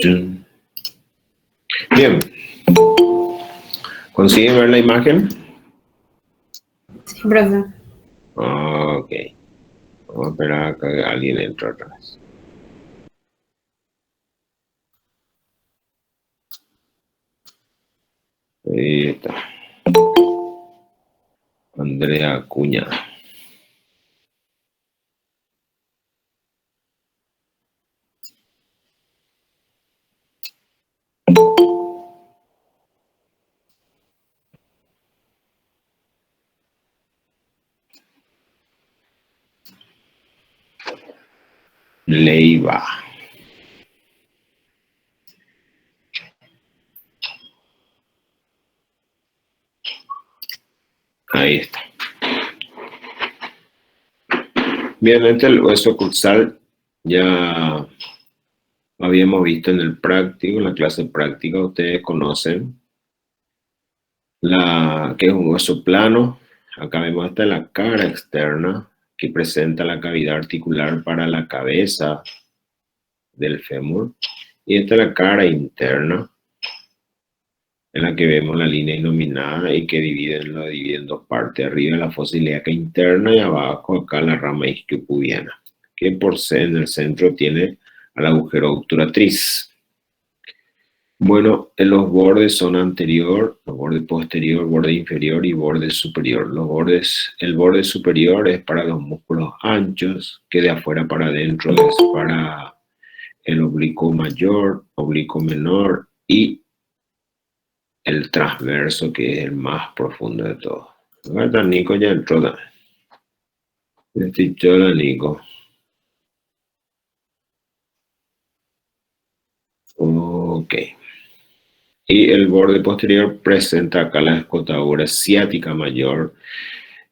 Chun. Bien. ¿Consiguen ver la imagen? Sí, profe. Ok. Vamos a esperar a que alguien entre atrás. Ahí está. Andrea Acuña. Leiva. Ahí está. Bien, este el hueso coxal ya habíamos visto en el práctico, en la clase práctica. Ustedes conocen que es un hueso plano. Acá vemos esta la cara externa que presenta la cavidad articular para la cabeza del fémur. Y esta es la cara interna, en la que vemos la línea inominada y que lo divide en dos partes. Arriba la fosa ilíaca interna y abajo acá la rama isquiopubiana, que por ser en el centro tiene al agujero obturatriz. Bueno, los bordes son anterior, los bordes posterior, borde inferior y borde superior. El borde superior es para los músculos anchos, que de afuera para adentro es para el oblicuo mayor, oblicuo menor y el transverso, que es el más profundo de todos. Ahora Nico ya entró también. Chola Nico. Ok. Y el borde posterior presenta acá la escotadura ciática mayor,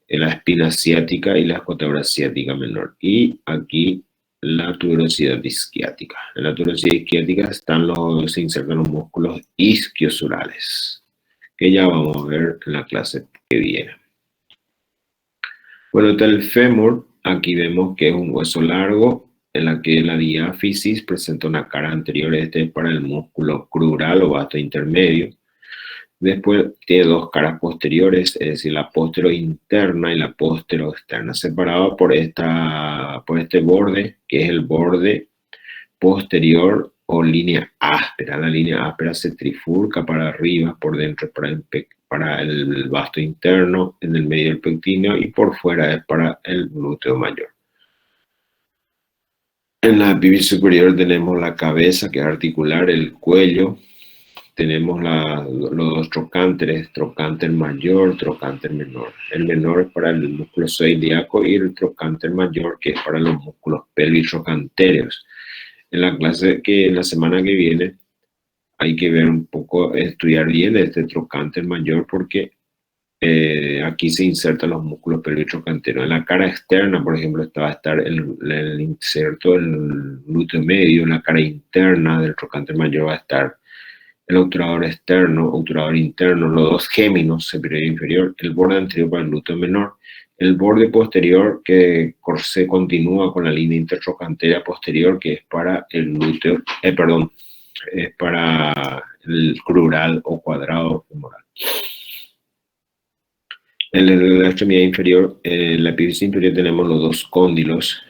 la espina ciática y la escotadura ciática menor. Y aquí la tuberosidad isquiática. En la tuberosidad isquiática se insertan los músculos isquiosurales, que ya vamos a ver en la clase que viene. Bueno, está el fémur. Aquí vemos que es un hueso largo en la que la diáfisis presenta una cara anterior. Este es para el músculo crural o vasto intermedio. Después tiene dos caras posteriores, es decir, la postero interna y la postero externa, separada por este borde, que es el borde posterior o línea áspera. La línea áspera se trifurca para arriba, por dentro para el vasto interno, en el medio del pectíneo, y por fuera es para el glúteo mayor. En la epífisis superior tenemos la cabeza, que es articular, el cuello. Tenemos los dos trocánteres, trocánter mayor, trocánter menor. El menor es para el músculo zodiaco y el trocánter mayor, que es para los músculos pelvitrocantéreos. En la semana que viene hay que ver un poco, estudiar bien este trocánter mayor, porque aquí se insertan los músculos pelvitrocanteros. En la cara externa, por ejemplo, va a estar el inserto del glúteo medio. En la cara interna del trocánter mayor va a estar el obturador externo, obturador interno, los dos géminos, superior e inferior, el borde anterior para el glúteo menor, el borde posterior que se continúa con la línea intertrocantera posterior, que es para el glúteo, es para el crural o cuadrado femoral. En la extremidad inferior, en la epífisis inferior, tenemos los dos cóndilos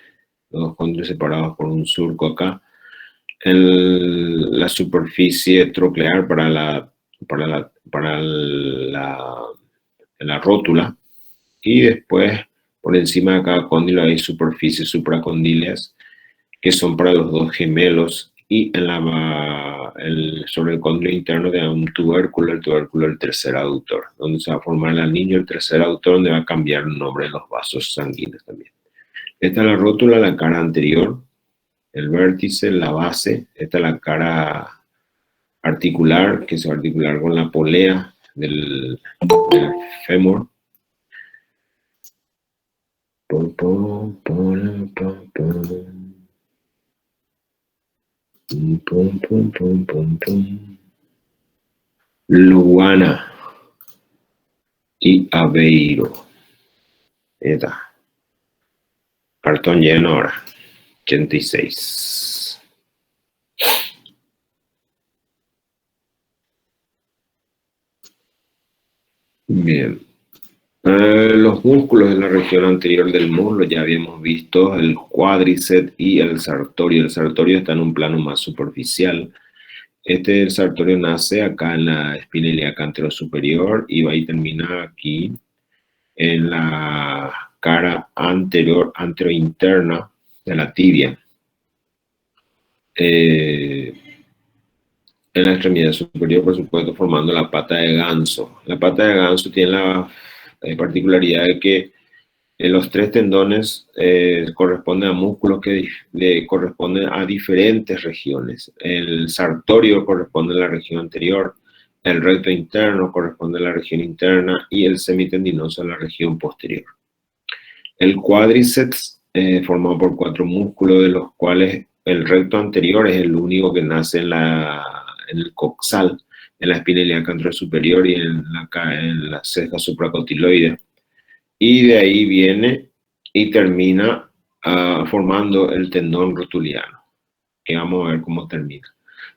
separados por un surco acá. La superficie troclear para la rótula, y después por encima de cada cóndilo hay superficies supracondíleas, que son para los dos gemelos, y sobre el cóndilo interno de un tubérculo, el tubérculo del tercer aductor, donde se va a formar el anillo del tercer aductor, donde va a cambiar el nombre de los vasos sanguíneos también. Esta es la rótula, la cara anterior, el vértice, la base. Esta es la cara articular, que se va a articular con la polea del fémur. Pum, pum, pum, pum, pum. Pum, pum, pum, pum, pum, pum. Luana y Aveiro. Esta. Cartón lleno ahora. 86. Bien. Los músculos de la región anterior del muslo ya habíamos visto el cuádriceps y el sartorio. El sartorio está en un plano más superficial. El sartorio nace acá en la espina ilíaca anterosuperior y va y termina aquí en la cara anterior, anterointerna de la tibia. En la extremidad superior, por supuesto, formando la pata de ganso. La pata de ganso tiene la particularidad de que los tres tendones corresponden a músculos que le corresponden a diferentes regiones. El sartorio corresponde a la región anterior, el recto interno corresponde a la región interna y el semitendinoso a la región posterior. El cuádriceps, formado por 4 músculos, de los cuales el recto anterior es el único que nace en el coxal, en la espina ilíaca anterosuperior y en la ceja supracotiloide. Y de ahí viene y termina formando el tendón rotuliano, que vamos a ver cómo termina.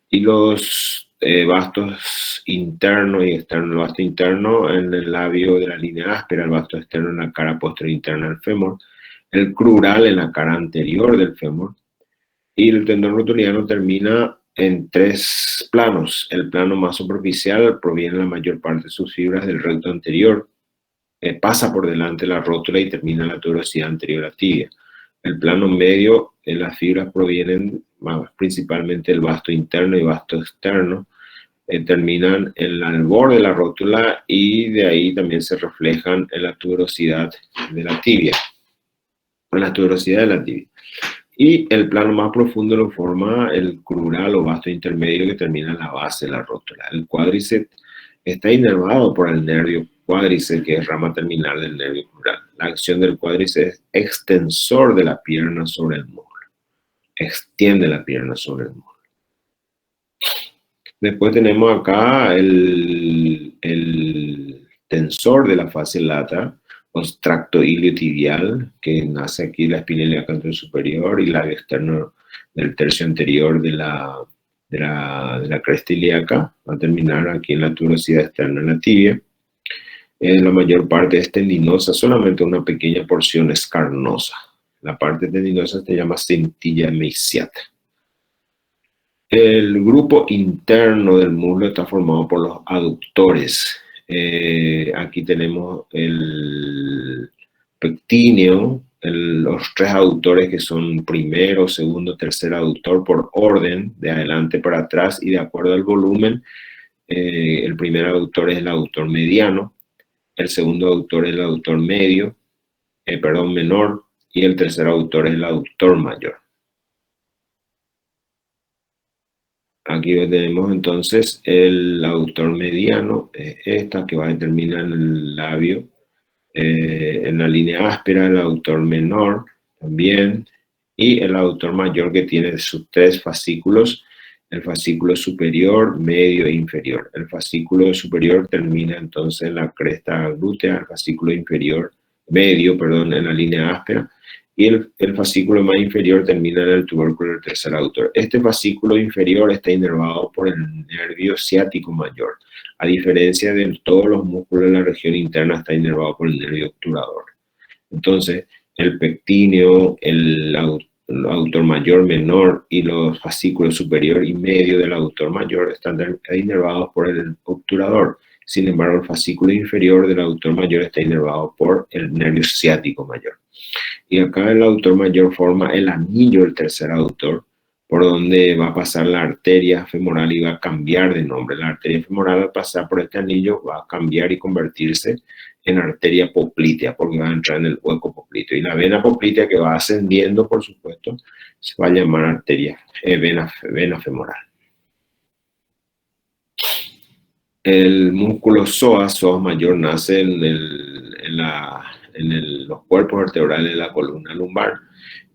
Y los bastos internos y externos, el vasto interno en el labio de la línea áspera, el vasto externo en la cara posterior interna del fémur, el crural en la cara anterior del fémur, y el tendón rotuliano termina en 3 planos. El plano más superficial proviene la mayor parte de sus fibras del recto anterior, pasa por delante la rótula y termina la tuberosidad anterior a la tibia. El plano medio, las fibras provienen principalmente del vasto interno y vasto externo, terminan en el borde de la rótula y de ahí también se reflejan en la tuberosidad de la tibia. En la tuberosidad de la tibia. Y el plano más profundo lo forma el crural o vasto intermedio que termina en la base de la rótula. El cuádriceps está inervado por el nervio cuádriceps, que es rama terminal del nervio crural. La acción del cuádriceps es extensor de la pierna sobre el muslo. Extiende la pierna sobre el muslo. Después tenemos acá el tensor de la fascia lata, o tracto iliotibial, que nace aquí la espina ilíaca superior y labio externo del tercio anterior de la cresta ilíaca, va a terminar aquí en la tuberosidad externa de la tibia. La mayor parte es tendinosa, solamente una pequeña porción es carnosa. La parte tendinosa se llama cintilla mesiata. El grupo interno del muslo está formado por los aductores. Aquí tenemos el pectíneo, los 3 aductores que son primero, segundo, tercer aductor por orden, de adelante para atrás y de acuerdo al volumen. El primer aductor es el aductor mediano, el segundo aductor es el aductor menor, y el tercer aductor es el aductor mayor. Aquí tenemos entonces el aductor mediano, esta que va a determinar en el labio, en la línea áspera, el aductor menor también, y el aductor mayor que tiene sus 3 fascículos, el fascículo superior, medio e inferior. El fascículo superior termina entonces en la cresta glútea, el fascículo medio, en la línea áspera, y el fascículo más inferior termina en el tubérculo del tercer aductor. Este fascículo inferior está inervado por el nervio ciático mayor. A diferencia de todos los músculos de la región interna, está inervado por el nervio obturador. Entonces, el pectíneo, el aductor mayor, menor y los fascículos superior y medio del aductor mayor están inervados por el obturador. Sin embargo, el fascículo inferior del aductor mayor está inervado por el nervio ciático mayor. Y acá el aductor mayor forma el anillo del tercer aductor, por donde va a pasar la arteria femoral y va a cambiar de nombre. La arteria femoral, al pasar por este anillo, va a cambiar y convertirse en arteria poplitea, porque va a entrar en el hueco popliteo. Y la vena poplitea, que va ascendiendo, por supuesto, se va a llamar vena femoral. El músculo psoas mayor, nace en los cuerpos vertebrales de la columna lumbar,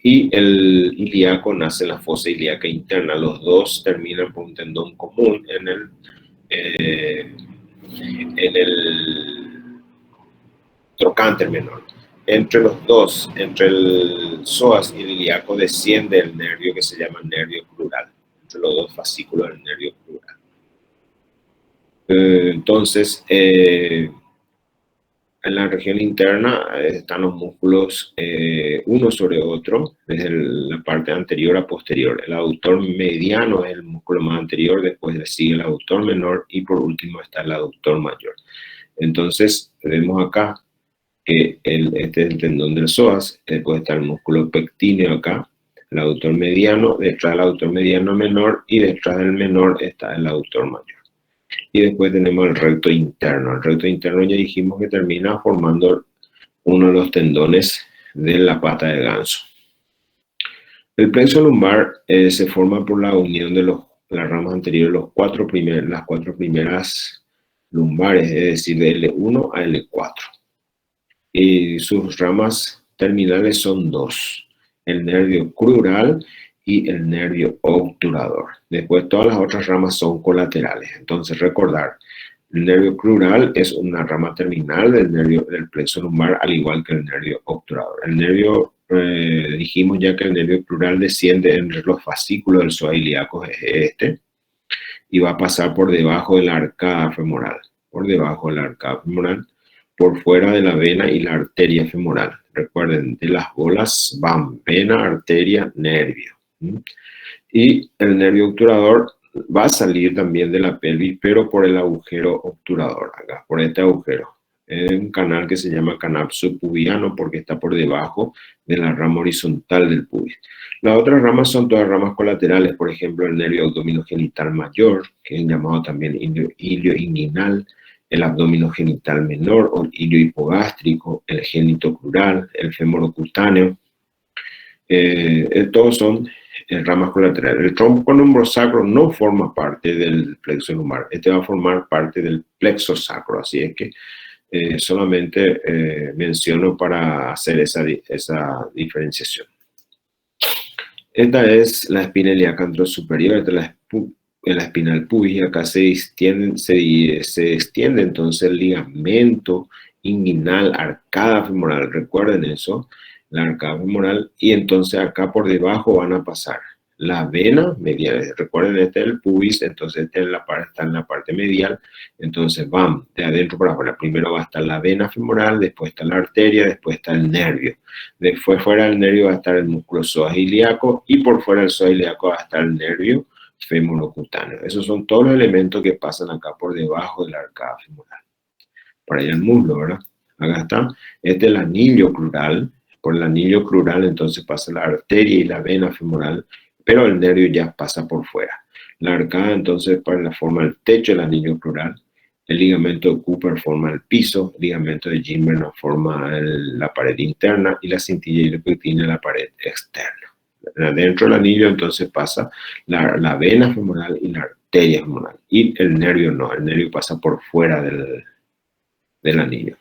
y el ilíaco nace en la fosa ilíaca interna. Los dos terminan por un tendón común en el trocánter menor. Entre los dos, entre el psoas y el ilíaco, desciende el nervio que se llama nervio crural, entre los dos fascículos del nervio crural. Entonces, en la región interna están los músculos uno sobre otro, desde la parte anterior a posterior. El aductor mediano es el músculo más anterior, después le sigue el aductor menor y por último está el aductor mayor. Entonces, vemos acá que este es el tendón del psoas, después está el músculo pectíneo acá, el aductor mediano, detrás del aductor mediano menor y detrás del menor está el aductor mayor. Y después tenemos el recto interno. El recto interno ya dijimos que termina formando uno de los tendones de la pata de ganso. El plexo lumbar se forma por la unión de las ramas anteriores, las cuatro primeras lumbares, es decir, de L1 a L4. Y sus ramas terminales son dos, el nervio crural y el nervio obturador. Después todas las otras ramas son colaterales. Entonces recordar, el nervio crural es una rama terminal del plexo lumbar, al igual que el nervio obturador. El nervio, dijimos ya que el nervio crural desciende entre los fascículos del psoas ilíaco, es este, y va a pasar por debajo de la arcada femoral, por fuera de la vena y la arteria femoral. Recuerden, de las bolas van vena, arteria, nervio. Y el nervio obturador va a salir también de la pelvis, pero por el agujero obturador, acá, por este agujero. Es un canal que se llama canal subpubiano porque está por debajo de la rama horizontal del pubis. Las otras ramas son todas ramas colaterales, por ejemplo, el nervio abdominogenital mayor, que es llamado también ilio inguinal, el abdominogenital menor o ilio hipogástrico, el génito crural, el femorocutáneo. Todos son ramas colaterales. El tronco lumbrosacro no forma parte del plexo lumbar. Este va a formar parte del plexo sacro. Así es que solamente menciono para hacer esa diferenciación. Esta es la espina ilíaca anterosuperior, esta es la espina del pubis, y acá se extiende entonces el ligamento inguinal, arcada femoral. Recuerden eso, la arcada femoral, y entonces acá por debajo van a pasar la vena medial. Recuerden, este es el pubis, entonces este está en la parte medial, entonces van de adentro para afuera. Primero va a estar la vena femoral, después está la arteria, después está el nervio. Después fuera del nervio va a estar el músculo psoas ilíaco y por fuera del psoas ilíaco va a estar el nervio femorocutáneo. Esos son todos los elementos que pasan acá por debajo de la arcada femoral. Por ahí el muslo, ¿verdad? Acá está. Este es el anillo crural. Por el anillo crural entonces pasa la arteria y la vena femoral, pero el nervio ya pasa por fuera. La arcada entonces forma el techo del anillo crural, el ligamento de Cooper forma el piso, el ligamento de Gimberno forma la pared interna y la cintilla iliopetina la pared externa. Dentro del anillo entonces pasa la vena femoral y la arteria femoral, y el nervio no, el nervio pasa por fuera del anillo.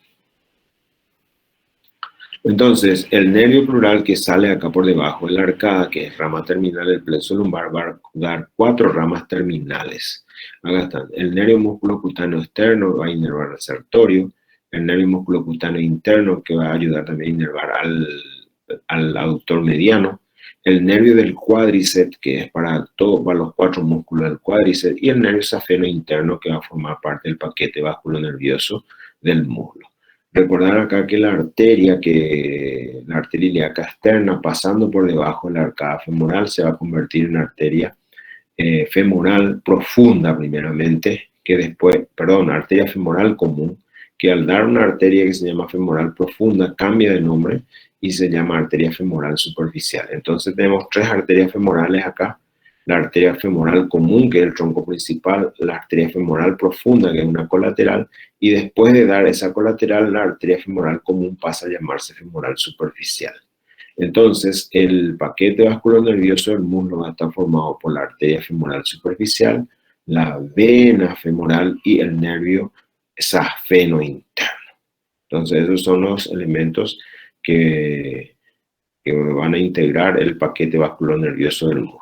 Entonces, el nervio crural que sale acá por debajo de la arcada, que es rama terminal del plexo lumbar, va a dar 4 ramas terminales. Acá están. El nervio musculocutáneo externo va a inervar al sertorio. El nervio musculocutáneo interno, que va a ayudar también a inervar al aductor mediano. El nervio del cuádriceps, que es para los 4 músculos del cuádriceps. Y el nervio safeno interno, que va a formar parte del paquete vasculonervioso del muslo. Recordar acá que la arteria ilíaca externa, pasando por debajo de la arcada femoral, se va a convertir en arteria femoral profunda primeramente, arteria femoral común, que al dar una arteria que se llama femoral profunda, cambia de nombre y se llama arteria femoral superficial. Entonces tenemos 3 arterias femorales acá. La arteria femoral común, que es el tronco principal, la arteria femoral profunda, que es una colateral, y después de dar esa colateral, la arteria femoral común pasa a llamarse femoral superficial. Entonces, el paquete vasculonervioso del muslo va a estar formado por la arteria femoral superficial, la vena femoral y el nervio safeno interno. Entonces, esos son los elementos que van a integrar el paquete vasculonervioso del muslo.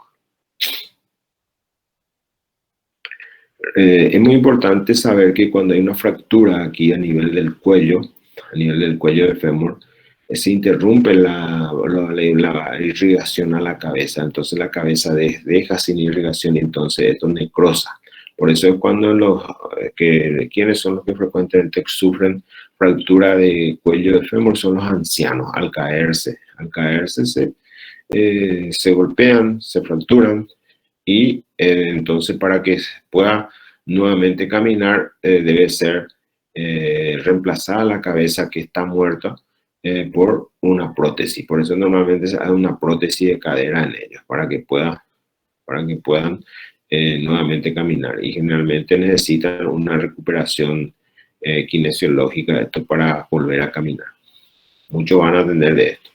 Es muy importante saber que cuando hay una fractura aquí a nivel del cuello del fémur, se interrumpe la irrigación a la cabeza, entonces la cabeza deja sin irrigación y entonces esto necrosa. Por eso es cuando ¿quiénes son los que frecuentemente sufren fractura de cuello de fémur? Son los ancianos. Al caerse se golpean, se fracturan y entonces para que pueda nuevamente caminar debe ser reemplazada la cabeza que está muerta por una prótesis. Por eso normalmente se hace una prótesis de cadera en ellos para que puedan nuevamente caminar, y generalmente necesitan una recuperación kinesiológica de esto para volver a caminar. Muchos van a tener de esto.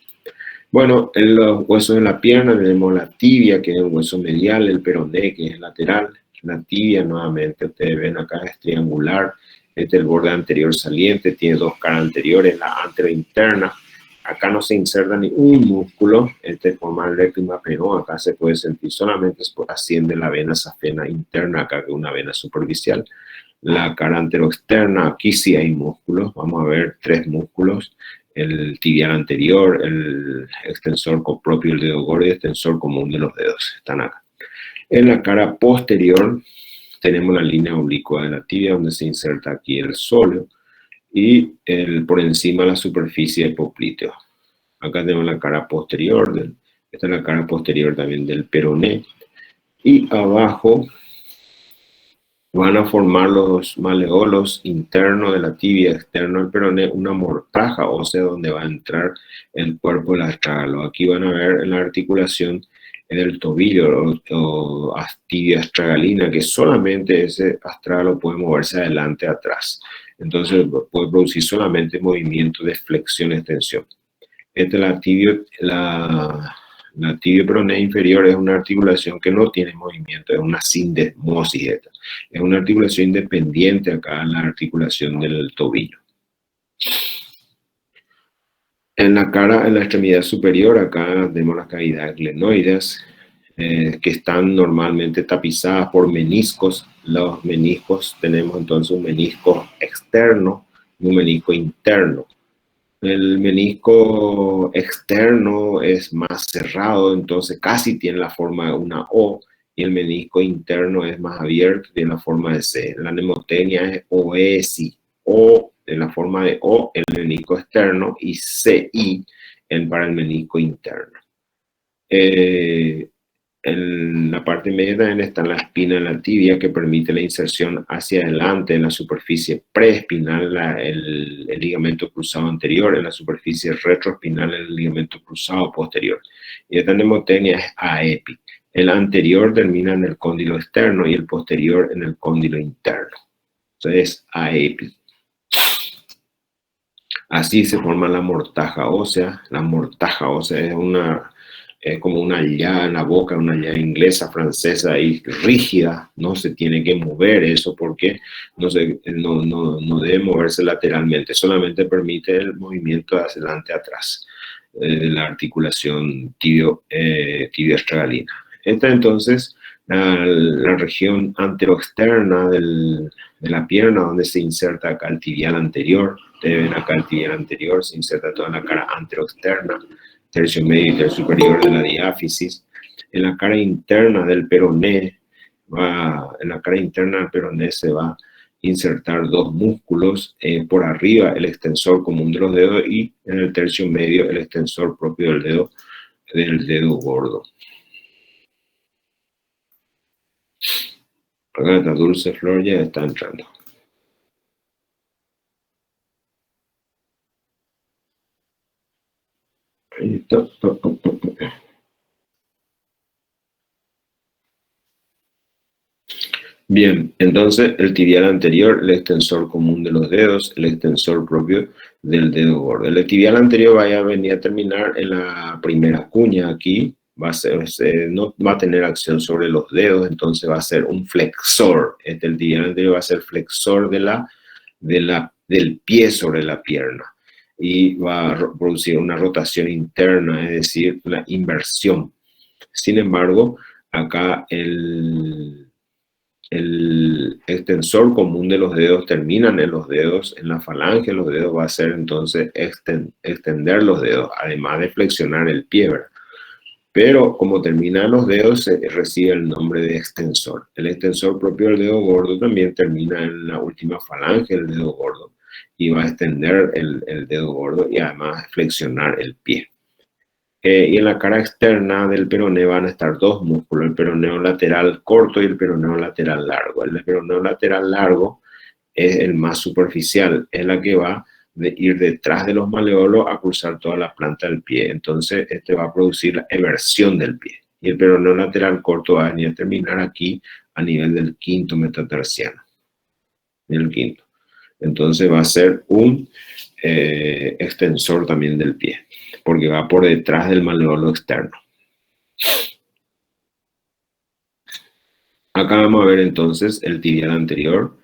Bueno, en los huesos de la pierna tenemos la tibia, que es el hueso medial, el peroné, que es lateral. La tibia, nuevamente, ustedes ven acá, es triangular. Este es el borde anterior saliente, tiene dos caras anteriores, la anterointerna. Acá no se inserta ni un músculo, forma el recto mapeón. Acá se puede sentir solamente asciende la vena safena interna, acá que es una vena superficial. La cara anteroexterna, aquí sí hay músculos, vamos a ver 3 músculos. El tibial anterior, el extensor propio del dedo gordo y el extensor común de los dedos, están acá. En la cara posterior tenemos la línea oblicua de la tibia, donde se inserta aquí el sóleo, y por encima la superficie del popliteo. Acá tenemos la cara posterior, esta es la cara posterior también del peroné, y abajo van a formar los maleolos internos de la tibia, externo del peroné, una mortaja ósea donde va a entrar el cuerpo del astragalo. Aquí van a ver en la articulación del tobillo o tibia astragalina, que solamente ese astragalo puede moverse adelante atrás. Entonces puede producir solamente movimiento de flexión-extensión. Esta es la tibia peroné inferior, es una articulación que no tiene movimiento, es una sindesmosis. Es una articulación independiente acá en la articulación del tobillo. En la extremidad superior, acá tenemos las cavidades glenoides, que están normalmente tapizadas por meniscos. Los meniscos, tenemos entonces un menisco externo y un menisco interno. El menisco externo es más cerrado, entonces casi tiene la forma de una O, y el menisco interno es más abierto, tiene la forma de C. La mnemotecnia es OESI, O en la forma de O, el menisco externo, y CI para el menisco interno. En la parte media también está la espina de la tibia, que permite la inserción hacia adelante en la superficie preespinal, el ligamento cruzado anterior, en la superficie retroespinal, el ligamento cruzado posterior. Y esta mnemotecnia es AEPI. El anterior termina en el cóndilo externo y el posterior en el cóndilo interno. Entonces es AEPI. Así se forma la mortaja ósea. La mortaja ósea es como una llaga en la boca, una llaga inglesa, francesa y rígida. No se tiene que mover eso porque no debe moverse lateralmente. Solamente permite el movimiento de hacia adelante atrás de la articulación tibio-astragalina. Esta entonces la región anteroexterna de la pierna, donde se inserta acá el tibial anterior. Ustedes ven acá el tibial anterior, se inserta toda la cara anteroexterna, tercio medio y tercio superior de la diáfisis. En la cara interna del peroné, se va a insertar 2 músculos, por arriba el extensor común de los dedos y en el tercio medio el extensor propio del dedo gordo. Acá esta Dulce Flor ya está entrando. Ahí está. Bien, entonces el tibial anterior, el extensor común de los dedos, el extensor propio del dedo gordo. El tibial anterior va a venir a terminar en la primera cuña aquí, no va a tener acción sobre los dedos, entonces va a ser un flexor. El tibial anterior va a ser flexor del pie sobre la pierna y va a producir una rotación interna, es decir, una inversión. Sin embargo, acá el extensor común de los dedos terminan en los dedos, en la falange de los dedos va a ser entonces extender los dedos, además de flexionar el pie, ¿verdad? pero como termina en los dedos, se recibe el nombre de extensor. El extensor propio del dedo gordo también termina en la última falange del dedo gordo y va a extender el dedo gordo y además flexionar el pie. Y en la cara externa del peroné van a estar dos músculos, el peroneo lateral corto y el peroneo lateral largo. El peroneo lateral largo es el más superficial, es la que va de ir detrás de los maleolos a cruzar toda la planta del pie. Entonces, este va a producir la eversión del pie. Y el peroneo lateral corto va a venir a terminar aquí a nivel del quinto metatarsiano. El quinto. Entonces va a ser un extensor también del pie, porque va por detrás del maleolo externo. Acá vamos a ver entonces el tibial anterior.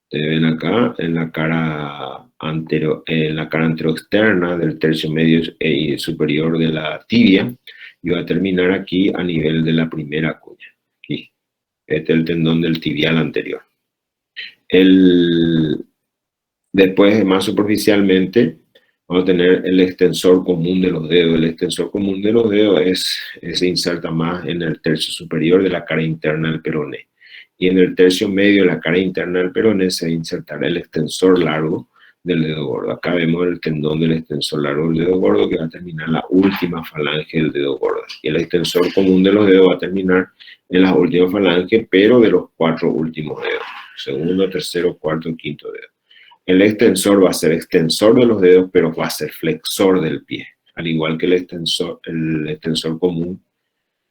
Ustedes ven acá en la cara anteroexterna del tercio medio y superior de la tibia, y va a terminar aquí a nivel de la primera cuña. Aquí. Este es el tendón del tibial anterior. Después, más superficialmente, vamos a tener el extensor común de los dedos. El extensor común de los dedos se inserta más en el tercio superior de la cara interna del peroné. Y en el tercio medio de la cara interna del peroné se insertará el extensor largo del dedo gordo. Acá vemos el tendón del extensor largo del dedo gordo que va a terminar en la última falange del dedo gordo. Y el extensor común de los dedos va a terminar en la última falange, pero de los 4 últimos dedos. Segundo, tercero, cuarto y quinto dedo. El extensor va a ser extensor de los dedos, pero va a ser flexor del pie. Al igual que el extensor común,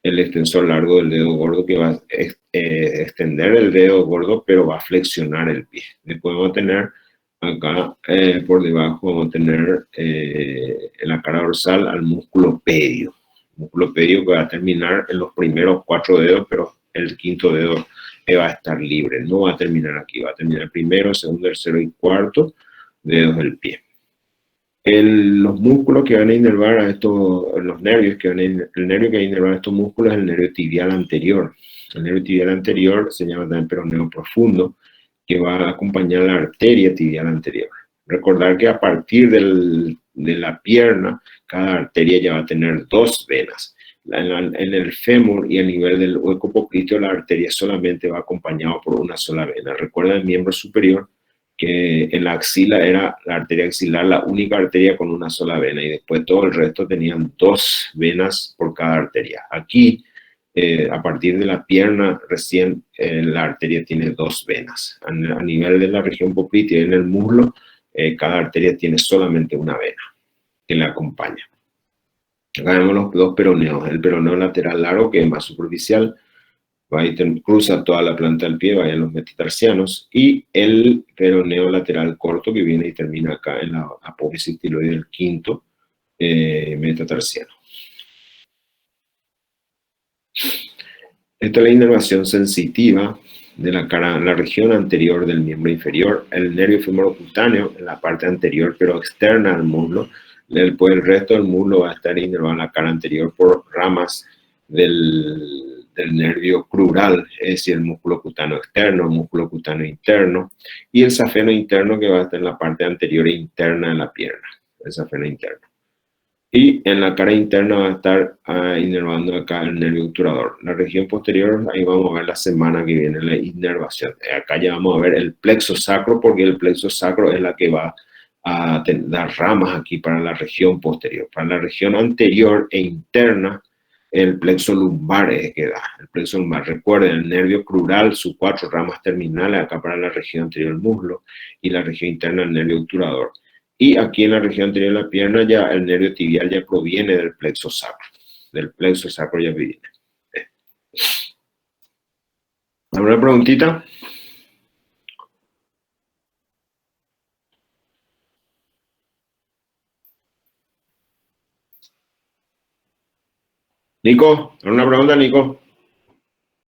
el extensor largo del dedo gordo que va a extender el dedo gordo, pero va a flexionar el pie. Después vamos a tener acá por debajo, vamos a tener en la cara dorsal al músculo pedio. El músculo pedio que va a terminar en los primeros 4 dedos, pero el quinto dedo va a estar libre. No va a terminar aquí, va a terminar primero, segundo, tercero y cuarto dedos del pie. Los músculos que van a inervar a estos, los nervios que van el nervio que va a inervar a estos músculos es el nervio tibial anterior. El nervio tibial anterior se llama también peroneo profundo, que va a acompañar la arteria tibial anterior. Recordar que a partir de la pierna, cada arteria ya va a tener 2 venas. En el fémur y a nivel del hueco popliteo, la arteria solamente va acompañado por una sola vena. Recuerda el miembro superior que en la axila era la arteria axilar la única arteria con una sola vena y después todo el resto tenían 2 venas por cada arteria. Aquí, a partir de la pierna, recién la arteria tiene 2 venas. A nivel de la región poplitea y en el muslo, cada arteria tiene solamente una vena que le acompaña. Acá vemos los 2 peroneos. El peroneo lateral largo, que es más superficial, va y cruza toda la planta del pie, vayan los metatarsianos, y el peroneo lateral corto que viene y termina acá en la apófisis tiloide del quinto metatarsiano. Esta es la inervación sensitiva de la cara, la región anterior del miembro inferior, el nervio femorocutáneo en la parte anterior pero externa al muslo. El resto del muslo va a estar inervado en la cara anterior por ramas del nervio crural, es decir, el músculo cutáneo externo, el músculo cutáneo interno, y el safeno interno que va a estar en la parte anterior e interna de la pierna, el safeno interno. Y en la cara interna va a estar inervando acá el nervio obturador. La región posterior, ahí vamos a ver la semana que viene la inervación. Acá ya vamos a ver el plexo sacro, porque el plexo sacro es la que va a dar ramas aquí para la región posterior. Para la región anterior e interna, el plexo lumbar es que da. El plexo lumbar, recuerden, el nervio crural, sus 4 ramas terminales, acá para la región anterior del muslo, y la región interna, el nervio obturador. Y aquí en la región anterior de la pierna ya el nervio tibial ya proviene del plexo sacro. Del plexo sacro ya viene. ¿Alguna preguntita? Nico, ¿alguna pregunta, Nico?